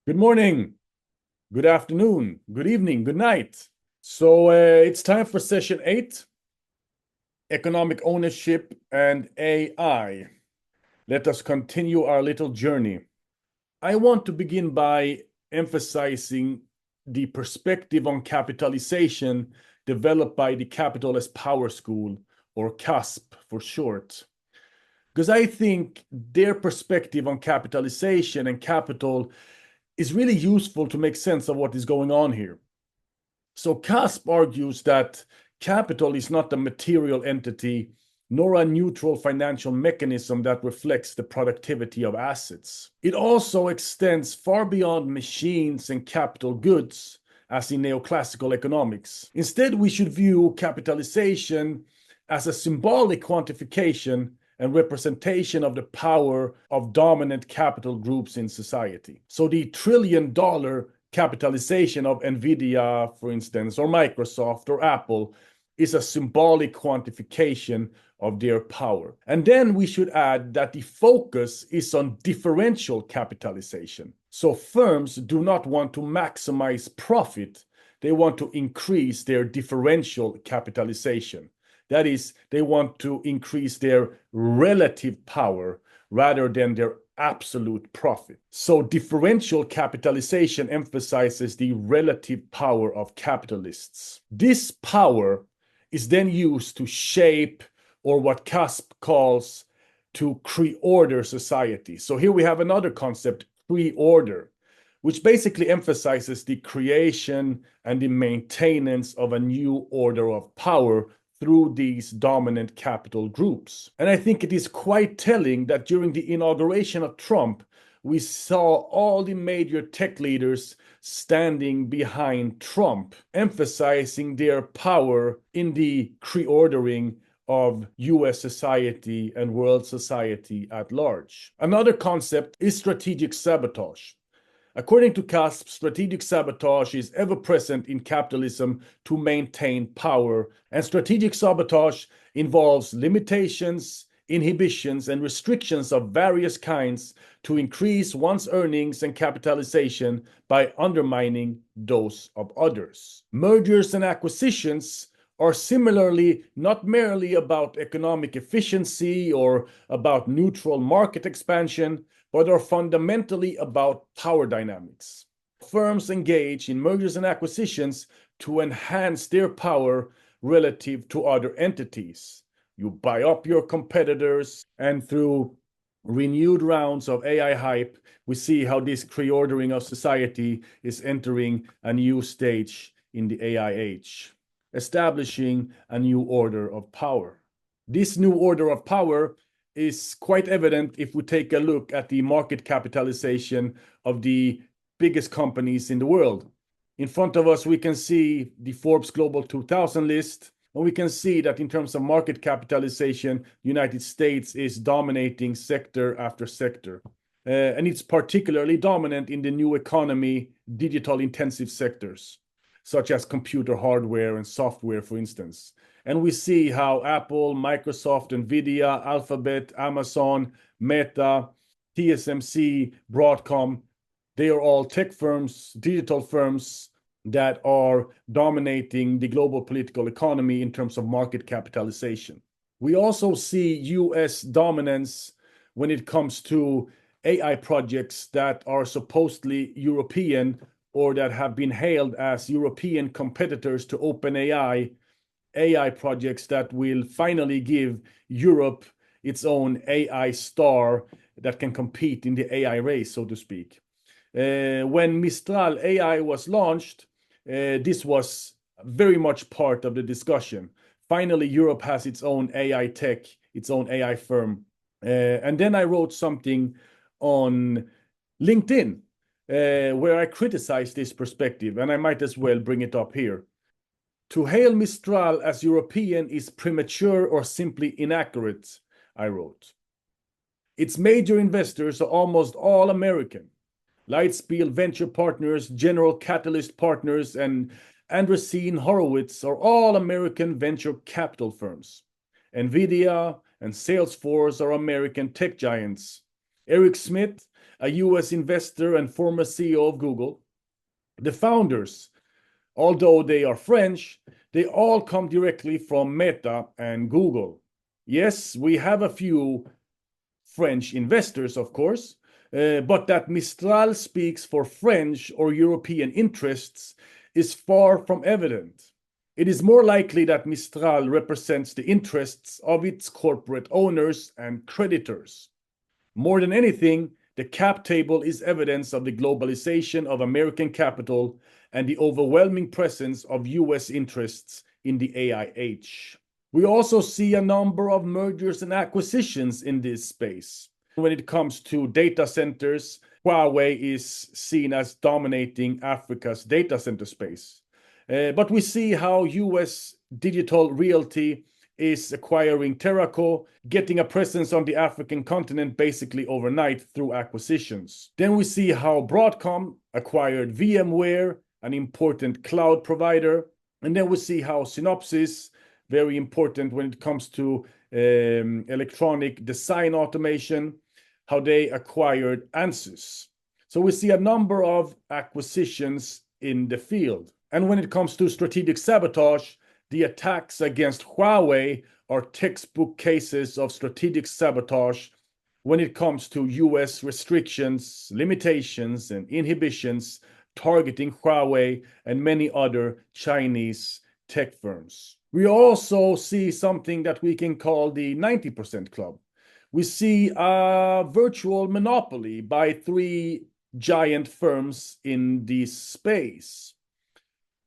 Good morning, good afternoon, good evening, good night. So it's time for session 8, economic ownership and AI. Let us continue our little journey. I want to begin by emphasizing the perspective on capitalization developed by the Capitalist Power School, or CASP for short. Because I think their perspective on capitalization and capital is really useful to make sense of what is going on here. So CASP argues that capital is not a material entity, nor a neutral financial mechanism that reflects the productivity of assets. It also extends far beyond machines and capital goods, as in neoclassical economics. Instead, we should view capitalization as a symbolic quantification and representation of the power of dominant capital groups in society. So the trillion-dollar capitalization of Nvidia, for instance, or Microsoft or Apple is a symbolic quantification of their power. And then we should add that the focus is on differential capitalization. So firms do not want to maximize profit, they want to increase their differential capitalization. That is, they want to increase their relative power rather than their absolute profit. So differential capitalization emphasizes the relative power of capitalists. This power is then used to shape, or what CASP calls to pre-order society. So here we have another concept, pre-order, which basically emphasizes the creation and the maintenance of a new order of power through these dominant capital groups. And I think it is quite telling that during the inauguration of Trump, we saw all the major tech leaders standing behind Trump, emphasizing their power in the pre-ordering of US society and world society at large. Another concept is strategic sabotage. According to CASP, strategic sabotage is ever present in capitalism to maintain power, and strategic sabotage involves limitations, inhibitions, and restrictions of various kinds to increase one's earnings and capitalization by undermining those of others. Mergers and acquisitions are similarly not merely about economic efficiency or about neutral market expansion, but are fundamentally about power dynamics. Firms engage in mergers and acquisitions to enhance their power relative to other entities. You buy up your competitors, and through renewed rounds of AI hype, we see how this pre-ordering of society is entering a new stage in the AI age, establishing a new order of power. This new order of power is quite evident if we take a look at the market capitalization of the biggest companies in the world. In front of us, we can see the Forbes Global 2000 list, and we can see that in terms of market capitalization, the United States is dominating sector after sector. And it's particularly dominant in the new economy, digital intensive sectors, such as computer hardware and software, for instance. And we see how Apple, Microsoft, Nvidia, Alphabet, Amazon, Meta, TSMC, Broadcom, they are all tech firms, digital firms that are dominating the global political economy in terms of market capitalization. We also see US dominance when it comes to AI projects that are supposedly European or that have been hailed as European competitors to OpenAI, AI projects that will finally give Europe its own AI star that can compete in the AI race, so to speak. When Mistral AI was launched, this was very much part of the discussion. Finally, Europe has its own AI tech, its own AI firm. And then I wrote something on LinkedIn where I criticized this perspective, and I might as well bring it up here. To hail Mistral as European is premature or simply inaccurate, I wrote. Its major investors are almost all American. Lightspeed Venture Partners, General Catalyst Partners, and Andreessen Horowitz are all American venture capital firms. Nvidia and Salesforce are American tech giants. Eric Schmidt, a US investor and former CEO of Google. The founders, although they are French, they all come directly from Meta and Google. Yes, we have a few French investors, of course, but that Mistral speaks for French or European interests is far from evident. It is more likely that Mistral represents the interests of its corporate owners and creditors. More than anything, the cap table is evidence of the globalization of American capital and the overwhelming presence of US interests in the AI age. We also see a number of mergers and acquisitions in this space. When it comes to data centers, Huawei is seen as dominating Africa's data center space. But we see how US Digital Realty is acquiring Terraco, getting a presence on the African continent basically overnight through acquisitions. Then we see how Broadcom acquired VMware, an important cloud provider. And then we see how Synopsys, very important when it comes to electronic design automation, how they acquired Ansys. So we see a number of acquisitions in the field. And when it comes to strategic sabotage, the attacks against Huawei are textbook cases of strategic sabotage when it comes to US restrictions, limitations, and inhibitions targeting Huawei and many other Chinese tech firms. We also see something that we can call the 90% club. We see a virtual monopoly by three giant firms in this space.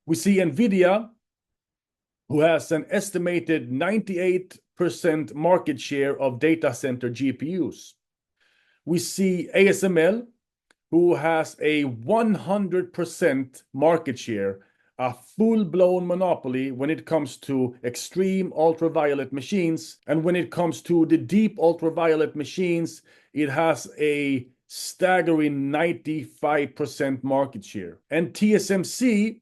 We see NVIDIA, who has an estimated 98% market share of data center GPUs. We see ASML, who has a 100% market share, a full-blown monopoly when it comes to extreme ultraviolet machines. And when it comes to the deep ultraviolet machines, it has a staggering 95% market share. And TSMC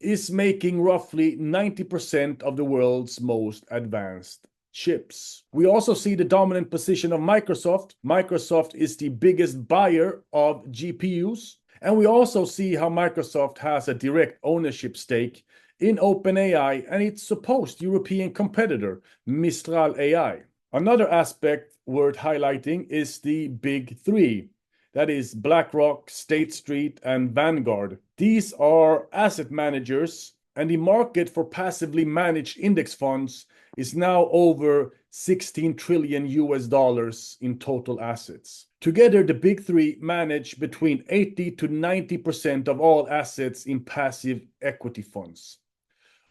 is making roughly 90% of the world's most advanced chips. We also see the dominant position of Microsoft. Microsoft is the biggest buyer of GPUs. And we also see how Microsoft has a direct ownership stake in OpenAI and its supposed European competitor, Mistral AI. Another aspect worth highlighting is the big three. That is BlackRock, State Street, and Vanguard. These are asset managers, and the market for passively managed index funds is now over 16 trillion US dollars in total assets. Together, the big three manage between 80 to 90% of all assets in passive equity funds.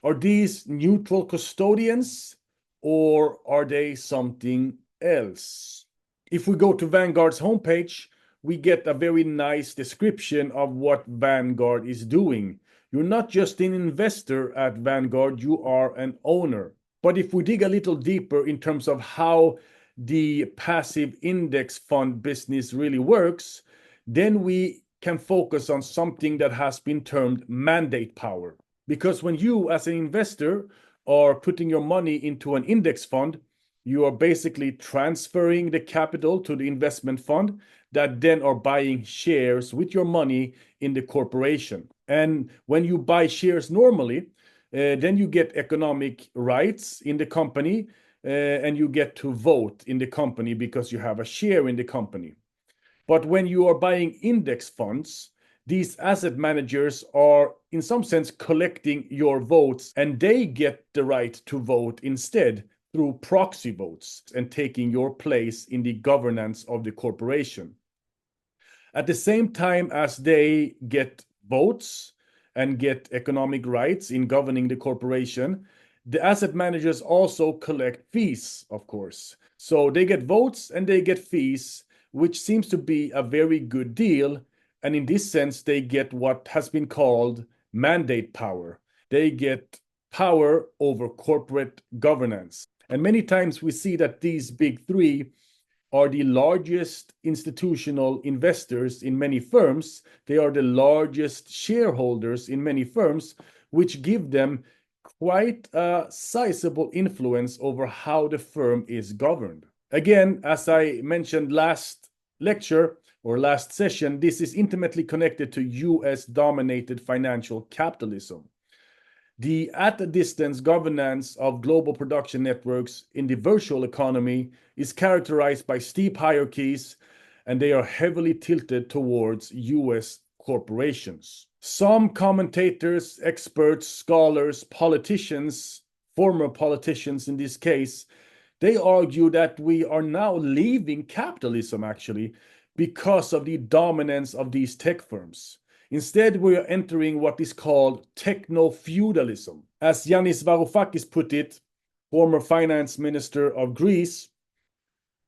Are these neutral custodians, or are they something else? If we go to Vanguard's homepage, we get a very nice description of what Vanguard is doing. You're not just an investor at Vanguard, you are an owner. But if we dig a little deeper in terms of how the passive index fund business really works, then we can focus on something that has been termed mandate power. Because when you, as an investor, are putting your money into an index fund, you are basically transferring the capital to the investment fund that then are buying shares with your money in the corporation. And when you buy shares normally, then you get economic rights in the company and you get to vote in the company because you have a share in the company. But when you are buying index funds, these asset managers are in some sense collecting your votes, and they get the right to vote instead through proxy votes and taking your place in the governance of the corporation. At the same time as they get votes and get economic rights in governing the corporation, the asset managers also collect fees, of course. So they get votes and they get fees, which seems to be a very good deal. And in this sense, they get what has been called mandate power. They get power over corporate governance. And many times we see that these big three are the largest institutional investors in many firms. They are the largest shareholders in many firms, which give them quite a sizable influence over how the firm is governed. Again, as I mentioned last lecture or last session, this is intimately connected to US-dominated financial capitalism. The at-a-distance governance of global production networks in the virtual economy is characterized by steep hierarchies, and they are heavily tilted towards US corporations. Some commentators, experts, scholars, politicians, former politicians in this case, they argue that we are now leaving capitalism actually because of the dominance of these tech firms. Instead, we are entering what is called techno-feudalism. As Yanis Varoufakis put it, former finance minister of Greece,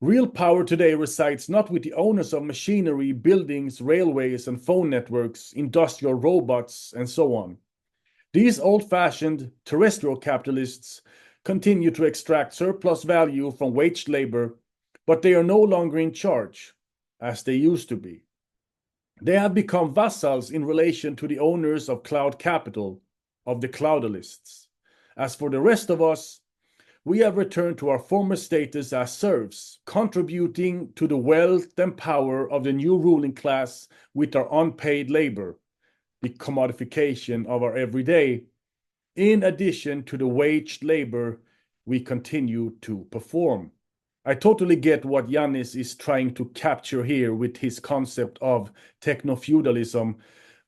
real power today resides not with the owners of machinery, buildings, railways, and phone networks, industrial robots, and so on. These old-fashioned terrestrial capitalists continue to extract surplus value from waged labor, but they are no longer in charge, as they used to be. They have become vassals in relation to the owners of cloud capital, of the cloudalists. As for the rest of us, we have returned to our former status as serfs, contributing to the wealth and power of the new ruling class with our unpaid labor, the commodification of our everyday, in addition to the waged labor we continue to perform. I totally get what Yanis is trying to capture here with his concept of techno-feudalism,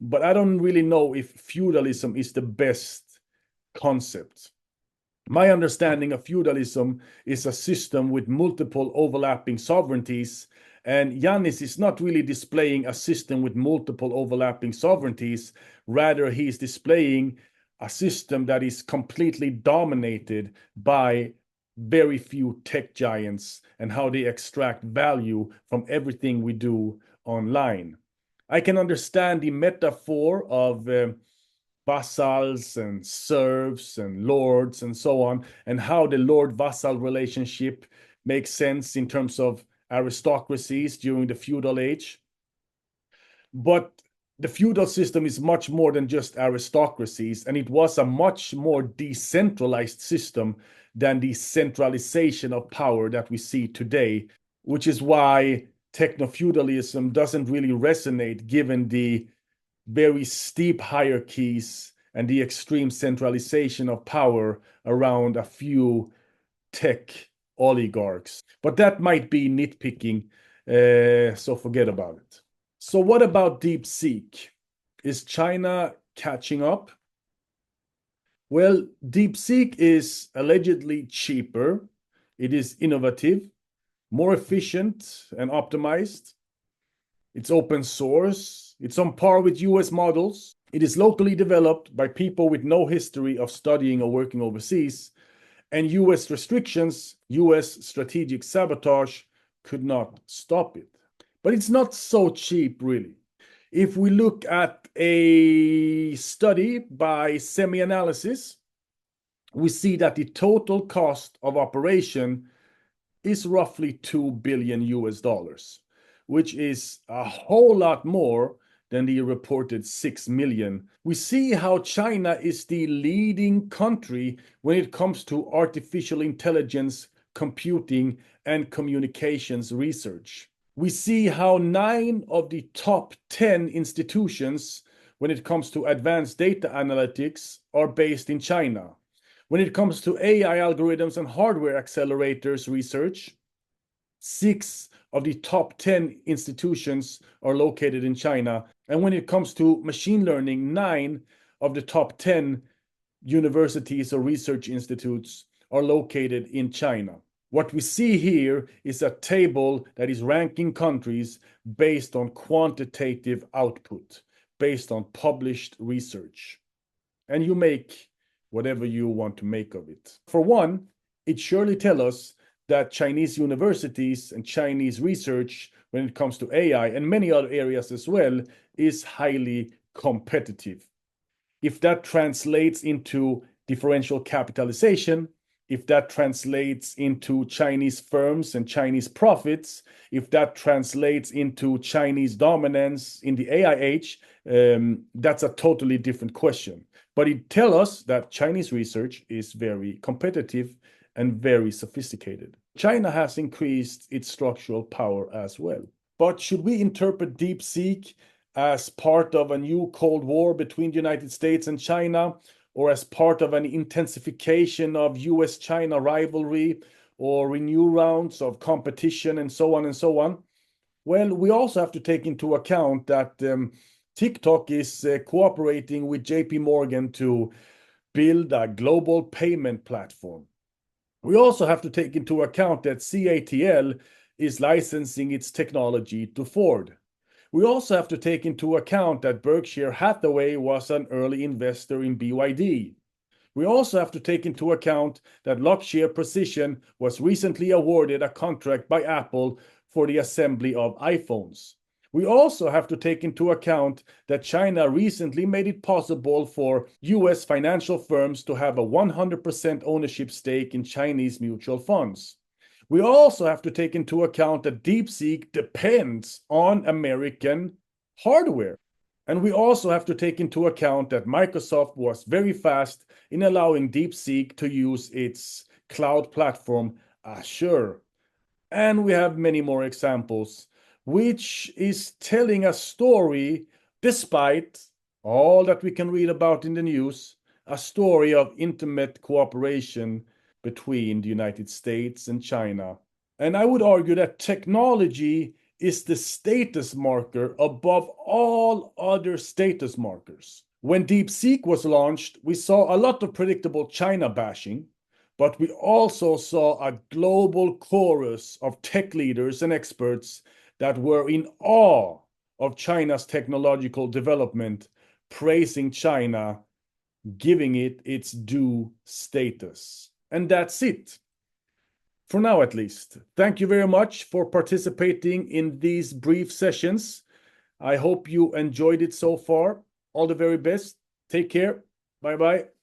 but I don't really know if feudalism is the best concept. My understanding of feudalism is a system with multiple overlapping sovereignties, and Yanis is not really displaying a system with multiple overlapping sovereignties. Rather, he is displaying a system that is completely dominated by very few tech giants and how they extract value from everything we do online. I can understand the metaphor of vassals and serfs and lords and so on, and how the lord-vassal relationship makes sense in terms of aristocracies during the feudal age. But the feudal system is much more than just aristocracies, and it was a much more decentralized system than the centralization of power that we see today, which is why techno-feudalism doesn't really resonate given the very steep hierarchies and the extreme centralization of power around a few tech oligarchs. But that might be nitpicking, so forget about it. So what about DeepSeek? Is China catching up? Well, DeepSeek is allegedly cheaper. It is innovative, more efficient and optimized. It's open source. It's on par with US models. It is locally developed by people with no history of studying or working overseas. And US restrictions, US strategic sabotage could not stop it. But it's not so cheap, really. If we look at a study by SemiAnalysis, we see that the total cost of operation is roughly 2 billion US dollars, which is a whole lot more than the reported 6 million. We see how China is the leading country when it comes to artificial intelligence, computing, and communications research. We see how 9 of the top 10 institutions when it comes to advanced data analytics are based in China. When it comes to AI algorithms and hardware accelerators research, 6 of the top 10 institutions are located in China. And when it comes to machine learning, 9 of the top 10 universities or research institutes are located in China. What we see here is a table that is ranking countries based on quantitative output, based on published research. And you make whatever you want to make of it. For one, it surely tells us that Chinese universities and Chinese research, when it comes to AI and many other areas as well, is highly competitive. If that translates into differential capitalization, if that translates into Chinese firms and Chinese profits, if that translates into Chinese dominance in the AI age, that's a totally different question. But it tells us that Chinese research is very competitive and very sophisticated. China has increased its structural power as well. But should we interpret DeepSeek as part of a new Cold War between the United States and China, or as part of an intensification of US-China rivalry, or in new rounds of competition, and so on and so on? Well, we also have to take into account that TikTok is cooperating with JP Morgan to build a global payment platform. We also have to take into account that CATL is licensing its technology to Ford. We also have to take into account that Berkshire Hathaway was an early investor in BYD. We also have to take into account that Lockyer Precision was recently awarded a contract by Apple for the assembly of iPhones. We also have to take into account that China recently made it possible for US financial firms to have a 100% ownership stake in Chinese mutual funds. We also have to take into account that DeepSeek depends on American hardware. And we also have to take into account that Microsoft was very fast in allowing DeepSeek to use its cloud platform, Azure. And we have many more examples, which is telling a story, despite all that we can read about in the news, a story of intimate cooperation between the United States and China. And I would argue that technology is the status marker above all other status markers. When DeepSeek was launched, we saw a lot of predictable China bashing, but we also saw a global chorus of tech leaders and experts that were in awe of China's technological development, praising China, giving it its due status. And that's it. For now, at least. Thank you very much for participating in these brief sessions. I hope you enjoyed it so far. All the very best. Take care. Bye bye.